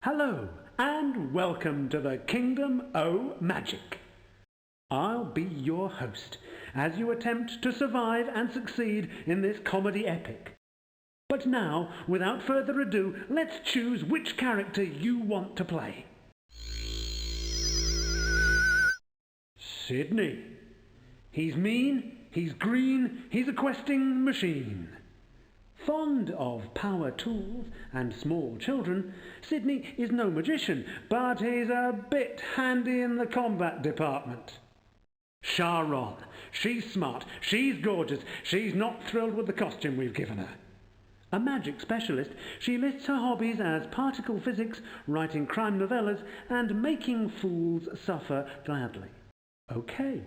Hello, and welcome to the Kingdom o' Magic. I'll be your host as you attempt to survive and succeed in this comedy epic. But now, without further ado, let's choose which character you want to play. Sidney. He's mean, he's green, he's a questing machine. Fond of power tools and small children, Sidney is no magician, but he's a bit handy in the combat department. Sharon. She's smart, she's gorgeous, she's not thrilled with the costume we've given her. A magic specialist, she lists her hobbies as particle physics, writing crime novellas, and making fools suffer gladly. Okay,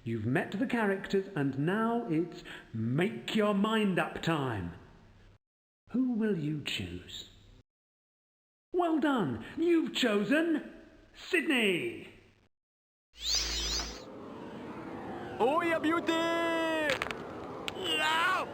you've met the characters, and now it's make your mind up time. Who will you choose? Well done! You've chosen Sidney! Oh, you beauty! No!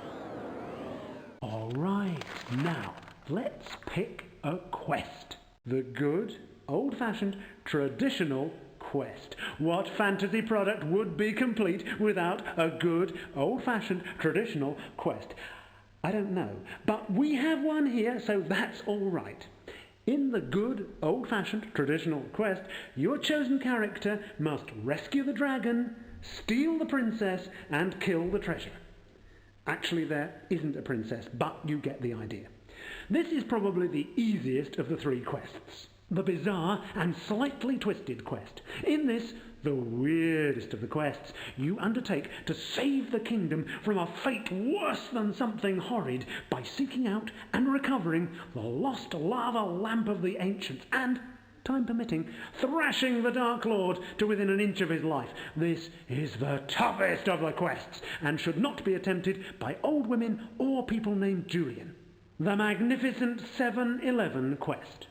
All right, now let's pick a quest. The good, old-fashioned, traditional quest. What fantasy product would be complete without a good, old-fashioned, traditional quest? I don't know, but we have one here, so that's all right. In the good, old-fashioned, traditional quest, your chosen character must rescue the dragon, steal the princess, and kill the treasure. Actually, there isn't a princess, but you get the idea. This is probably the easiest of the three quests. The bizarre and slightly twisted quest. In this, the weirdest of the quests, you undertake to save the kingdom from a fate worse than something horrid by seeking out and recovering the lost lava lamp of the ancients and, time permitting, thrashing the Dark Lord to within an inch of his life. This is the toughest of the quests and should not be attempted by old women or people named Julian. The magnificent 7-11 quest.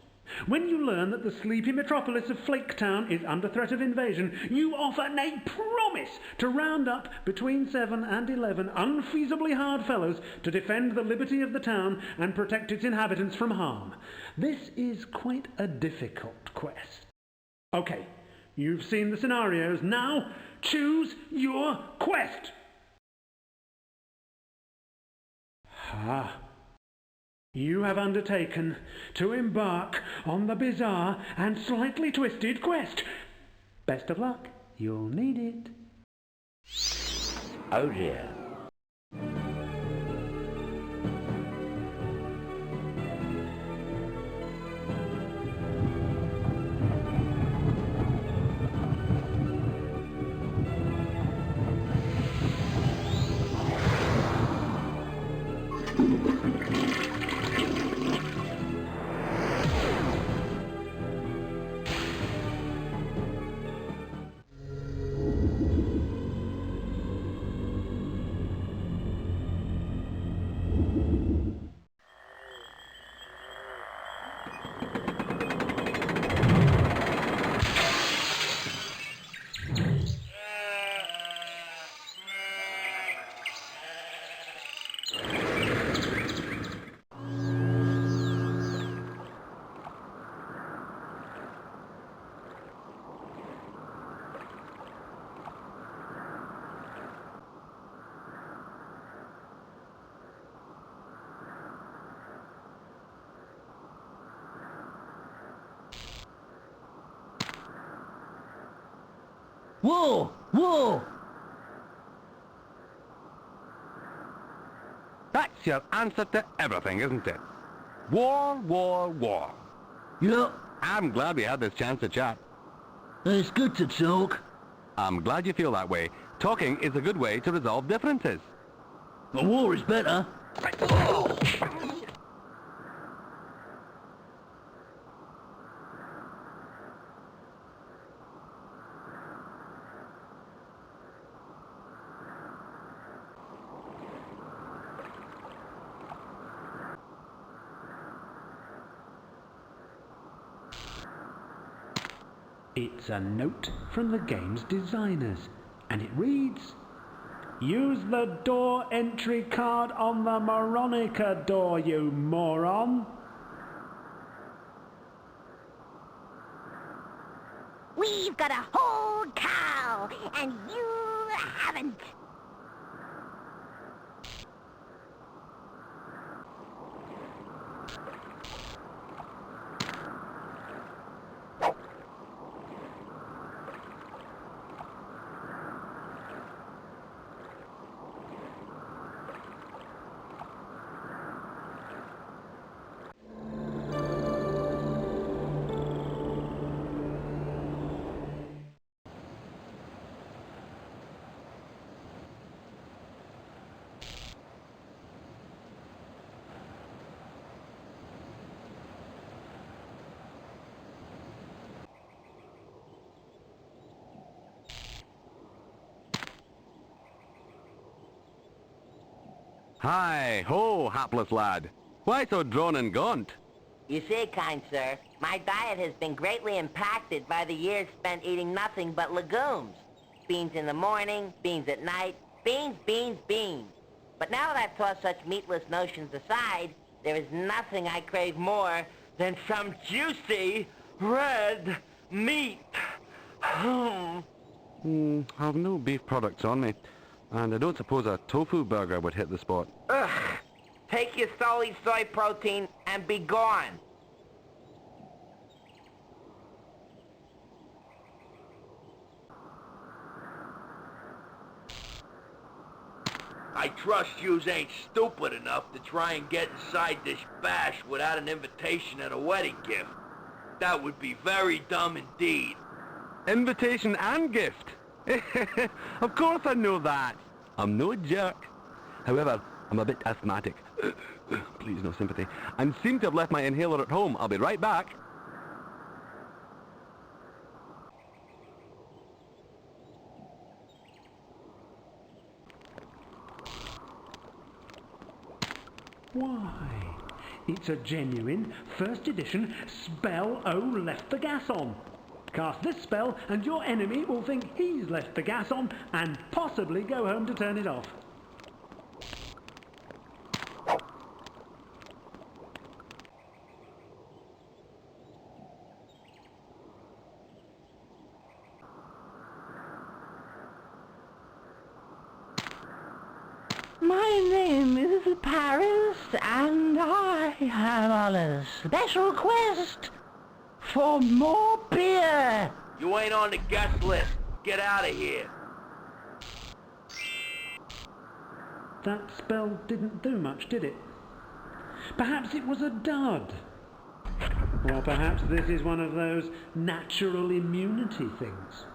When you learn that the sleepy metropolis of Flaketown is under threat of invasion, you offer a promise to round up between 7 and 11 unfeasibly hard fellows to defend the liberty of the town and protect its inhabitants from harm. This is quite a difficult quest. Okay, you've seen the scenarios. Now, choose your quest. You have undertaken to embark on the bizarre and slightly twisted quest. Best of luck. You'll need it. Oh dear. War! War! That's your answer to everything, isn't it? War, war, war. Yep, I'm glad we had this chance to chat. it's good to talk. I'm glad you feel that way. Talking is a good way to resolve differences. The war is better. It's a note from the game's designers, and it reads, "Use the door entry card on the Moronica door, you moron." We've got a whole cow, and you haven't. Hi, ho, hapless lad. Why so drawn and gaunt? You see, kind sir, my diet has been greatly impacted by the years spent eating nothing but legumes. Beans in the morning, beans at night, beans, beans, beans. But now that I've tossed such meatless notions aside, there is nothing I crave more than some juicy red meat. I've no beef products on me, and I don't suppose a tofu burger would hit the spot. Ugh! Take your Sully soy protein and be gone. I trust yous ain't stupid enough to try and get inside this bash without an invitation and a wedding gift. That would be very dumb indeed. Invitation and gift? Of course I know that. I'm no jerk. However, I'm a bit asthmatic. Please, no sympathy. And seem to have left my inhaler at home. I'll be right back. Why, it's a genuine first edition spell O left the gas on. Cast this spell and your enemy will think he's left the gas on and possibly go home to turn it off. My name is Paris, and I have on a special quest for more beer. You ain't on the guest list. Get out of here. That spell didn't do much, did it? Perhaps it was a dud. Or perhaps this is one of those natural immunity things.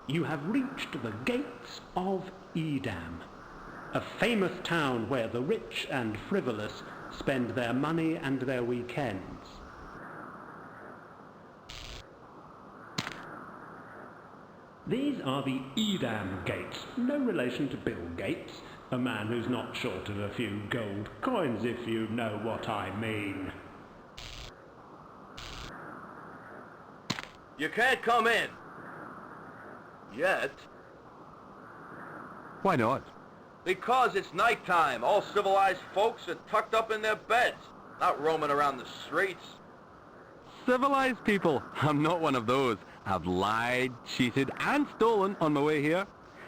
You have reached the gates of Edam, a famous town where the rich and frivolous spend their money and their weekends. These are the Edam Gates, no relation to Bill Gates, a man who's not short of a few gold coins, if you know what I mean. You can't come in. Yet. Why not? Because it's nighttime. All civilized folks are tucked up in their beds, not roaming around the streets. Civilized people. I'm not one of those. I've lied, cheated, and stolen on my way here.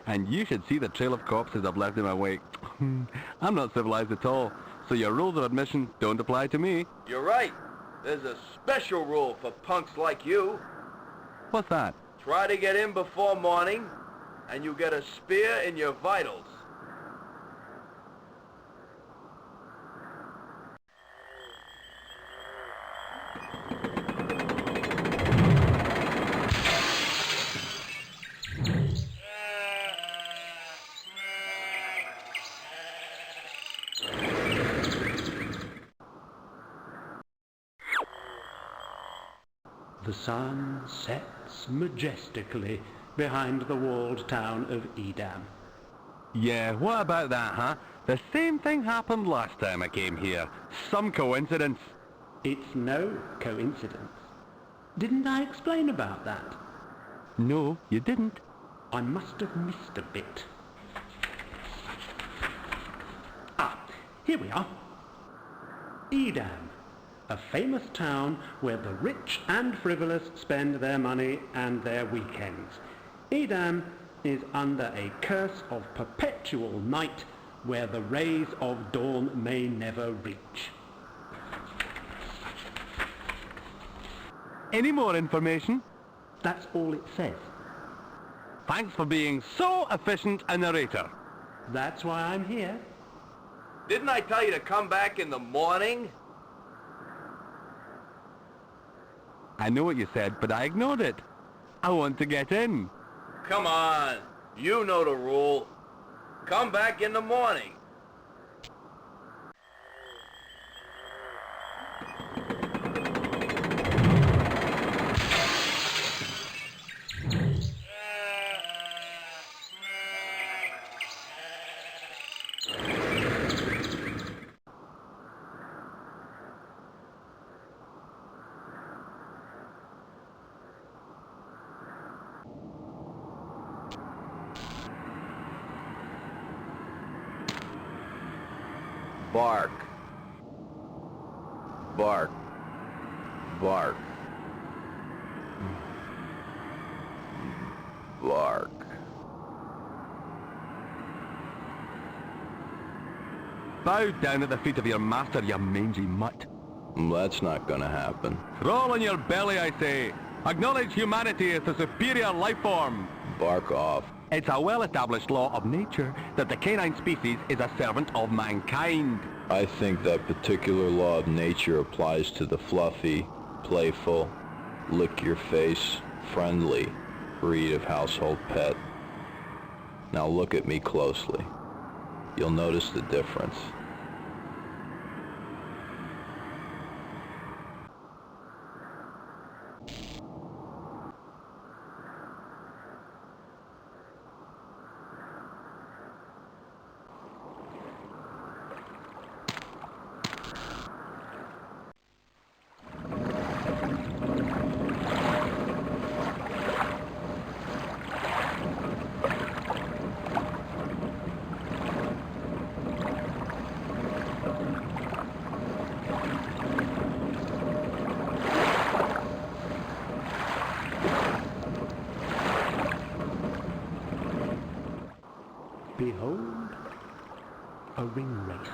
And you should see the trail of corpses I've left in my wake. I'm not civilized at all. So your rules of admission don't apply to me. You're right. There's a special rule for punks like you. What's that? Try to get in before morning, and you get a spear in your vitals. The sun sets majestically behind the walled town of Edam. Yeah, what about that, huh? The same thing happened last time I came here. Some coincidence. It's no coincidence. Didn't I explain about that? No, you didn't. I must have missed a bit. Ah, here we are. Edam, a famous town where the rich and frivolous spend their money and their weekends. Edam is under a curse of perpetual night where the rays of dawn may never reach. Any more information? That's all it says. Thanks for being so efficient a narrator. That's why I'm here. Didn't I tell you to come back in the morning? I know what you said, but I ignored it. I want to get in. Come on, you know the rule. Come back in the morning. Bark. Bark. Bark. Bark. Bow down at the feet of your master, you mangy mutt. That's not gonna happen. Roll on your belly, I say. Acknowledge humanity as the superior life form. Bark off. It's a well-established law of nature that the canine species is a servant of mankind. I think that particular law of nature applies to the fluffy, playful, lick-your-face, friendly breed of household pet. Now look at me closely. You'll notice the difference. Behold, a ring wraith.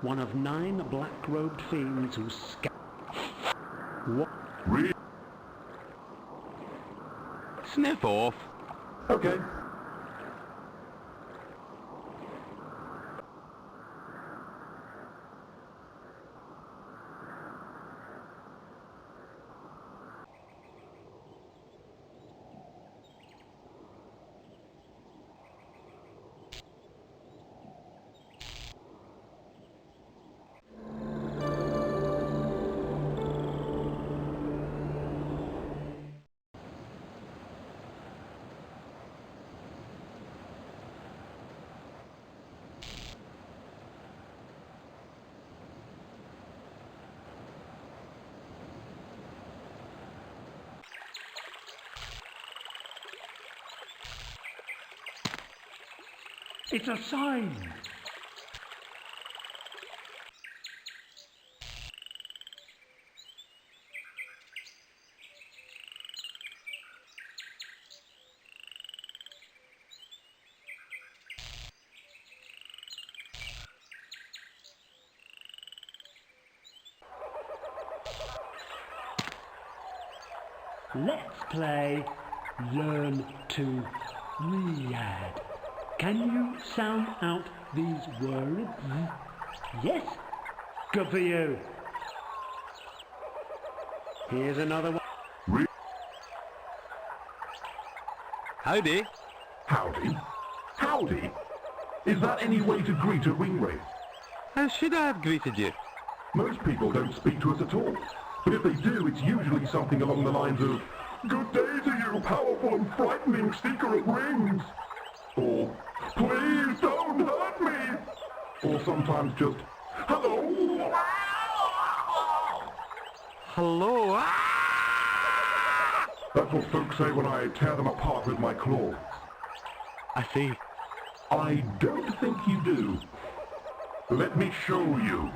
One of 9 black-robed fiends who What? Sniff off. Okay. It's a sign! Let's play Learn to Read. Can you sound out these words? Yes? Good for you. Here's another one. Howdy. Howdy? Howdy? Is that any way to greet a ringwraith? How should I have greeted you? Most people don't speak to us at all. But if they do, it's usually something along the lines of, "Good day to you, powerful and frightening seeker of rings." Or, "Please don't hurt me." Or sometimes just, "Hello." Hello? That's what folks say when I tear them apart with my claws. I see. I don't think you do. Let me show you.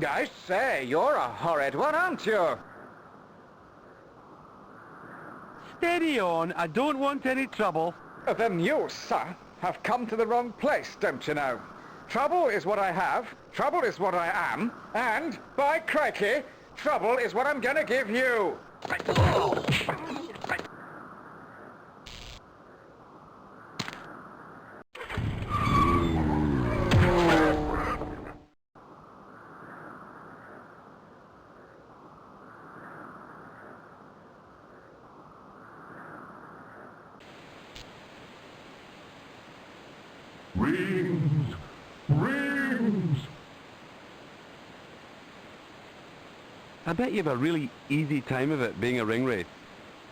I say, you're a horrid one, aren't you? Steady on, I don't want any trouble. Then you, sir, have come to the wrong place, don't you know? Trouble is what I have, trouble is what I am, and, by crikey, trouble is what I'm gonna give you. Rings! Rings! I bet you have a really easy time of it being a ringwraith.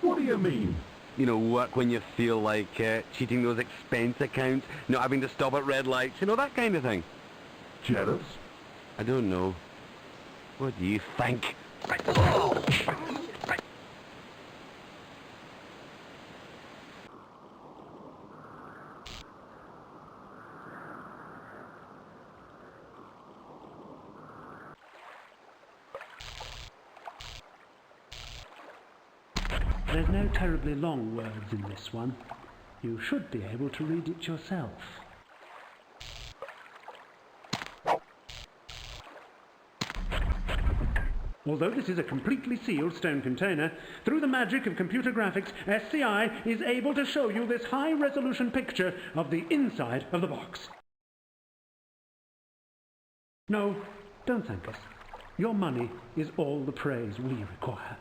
What do you mean? You know, work when you feel like cheating those expense accounts, not having to stop at red lights, you know, that kind of thing. Jealous? I don't know. What do you think? There's no terribly long words in this one. You should be able to read it yourself. Although this is a completely sealed stone container, through the magic of computer graphics, SCI is able to show you this high-resolution picture of the inside of the box. No, don't thank us. Your money is all the praise we require.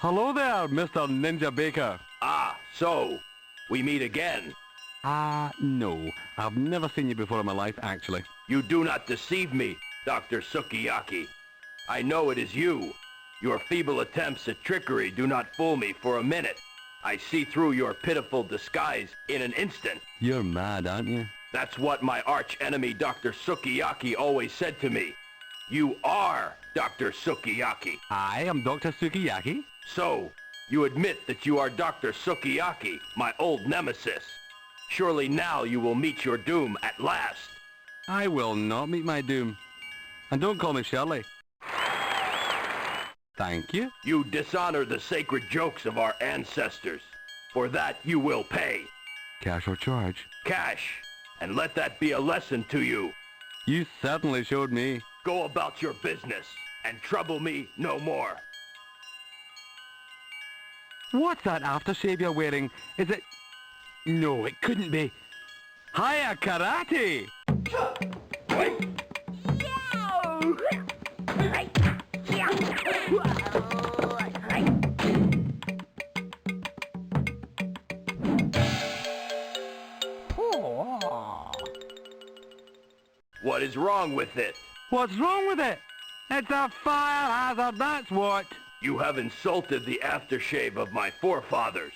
Hello there, Mr. Ninja Baker. Ah, so, we meet again. No. I've never seen you before in my life, actually. You do not deceive me, Dr. Sukiyaki. I know it is you. Your feeble attempts at trickery do not fool me for a minute. I see through your pitiful disguise in an instant. You're mad, aren't you? That's what my arch-enemy Dr. Sukiyaki always said to me. You are Dr. Sukiyaki. I am Dr. Sukiyaki. So, you admit that you are Dr. Sukiyaki, my old nemesis. Surely now you will meet your doom at last. I will not meet my doom. And don't call me Shirley. Thank you. You dishonor the sacred jokes of our ancestors. For that you will pay. Cash or charge? Cash. And let that be a lesson to you. You certainly showed me. Go about your business and trouble me no more. What's that aftershave you're wearing? Is it... No, it couldn't be. Hiya, karate! What is wrong with it? What's wrong with it? It's a fire hazard, that's what. You have insulted the aftershave of my forefathers.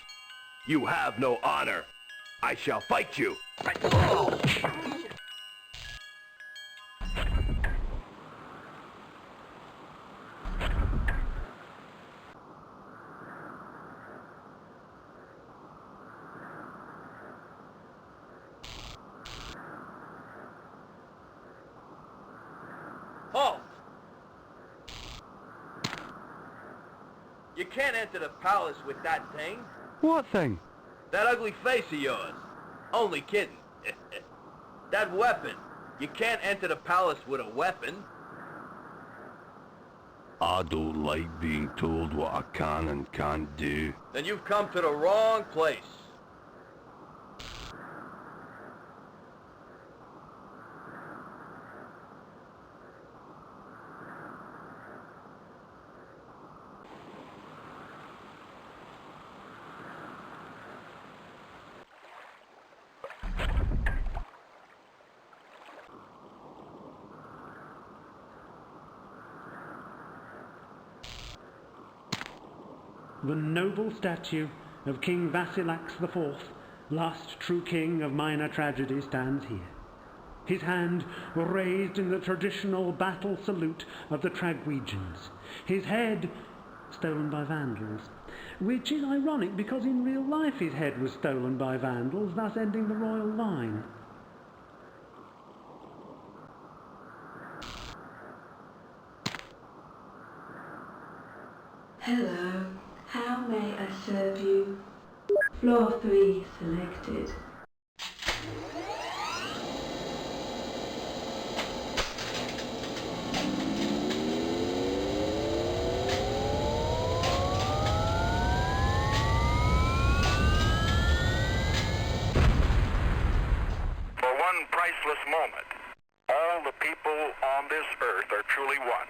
You have no honor. I shall fight you. Halt! You can't enter the palace with that thing. What thing? That ugly face of yours. Only kidding. That weapon. You can't enter the palace with a weapon. I don't like being told what I can and can't do. Then you've come to the wrong place. The noble statue of King Vasilax IV, last true king of minor tragedy, stands here. His hand raised in the traditional battle salute of the Tragwegians. His head stolen by vandals, which is ironic because in real life his head was stolen by vandals, thus ending the royal line. Hello, how may I serve you? Floor 3 selected. For one priceless moment, all the people on this earth are truly one.